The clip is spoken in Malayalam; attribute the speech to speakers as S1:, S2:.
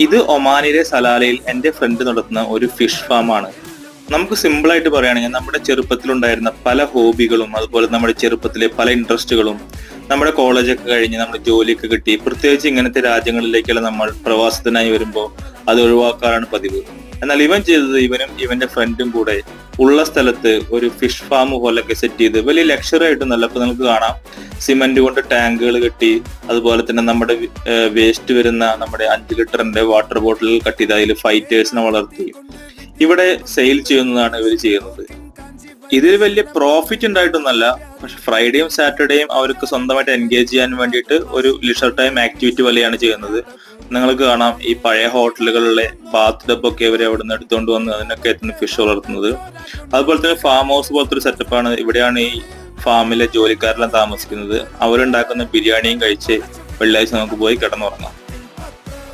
S1: ഇത് ഒമാനിലെ സലാലയിൽ എൻ്റെ ഫ്രണ്ട് നടത്തുന്ന ഒരു ഫിഷ് ഫാം ആണ്. നമുക്ക് സിമ്പിൾ ആയിട്ട് പറയുകയാണെങ്കിൽ നമ്മുടെ ചെറുപ്പത്തിലുണ്ടായിരുന്ന പല ഹോബികളും അതുപോലെ നമ്മുടെ ചെറുപ്പത്തിലെ പല ഇൻട്രസ്റ്റുകളും നമ്മുടെ കോളേജൊക്കെ കഴിഞ്ഞ് നമ്മൾ ജോലിയൊക്കെ കിട്ടി, പ്രത്യേകിച്ച് ഇങ്ങനത്തെ രാജ്യങ്ങളിലേക്കെല്ലാം നമ്മൾ പ്രവാസത്തിനായി വരുമ്പോൾ അത് ഒഴിവാക്കാറാണ് പതിവ്. എന്നാൽ ഇവൻ ചെയ്തത് ഇവനും ഇവന്റെ ഫ്രണ്ടും കൂടെ ഉള്ള സ്ഥലത്ത് ഒരു ഫിഷ് ഫാം പോലൊക്കെ സെറ്റ് ചെയ്ത് വലിയ ലക്ഷറി ആയിട്ടൊന്നല്ല. ഇപ്പൊ നമുക്ക് കാണാം, സിമന്റ് കൊണ്ട് ടാങ്കുകൾ കെട്ടി, അതുപോലെ തന്നെ നമ്മുടെ വേസ്റ്റ് വരുന്ന നമ്മുടെ 5 ലിറ്ററിന്റെ വാട്ടർ ബോട്ടിൽ കട്ട് ചെയ്ത് അതിൽ ഫൈറ്റേഴ്സിനെ വളർത്തി ഇവിടെ സെയിൽ ചെയ്യുന്നതാണ് ഇവർ ചെയ്യുന്നത്. ഇതിൽ വലിയ പ്രോഫിറ്റ് ഉണ്ടായിട്ടൊന്നല്ല, പക്ഷെ ഫ്രൈഡേയും സാറ്റർഡേയും അവർക്ക് സ്വന്തമായിട്ട് എൻഗേജ് ചെയ്യാൻ വേണ്ടിയിട്ട് ഒരു ലിഷർ ടൈം ആക്ടിവിറ്റി പോലെയാണ് ചെയ്യുന്നത്. നിങ്ങൾക്ക് കാണാം, ഈ പഴയ ഹോട്ടലുകളിലെ ബാത്ത് ടബ് ഒക്കെ ഇവരെ അവിടെ നിന്ന് എടുത്തുകൊണ്ട് വന്ന് അതിനൊക്കെ എത്തുന്ന ഫിഷ് വളർത്തുന്നത്. അതുപോലെ തന്നെ ഫാം ഹൗസ് പോലത്തെ ഒരു സെറ്റപ്പാണ്. ഇവിടെയാണ് ഈ ഫാമിലെ ജോലിക്കാരെല്ലാം താമസിക്കുന്നത്. അവരുണ്ടാക്കുന്ന ബിരിയാണിയും കഴിച്ച് വെള്ളിയാഴ്ച നമുക്ക് പോയി കിടന്നുറങ്ങാം.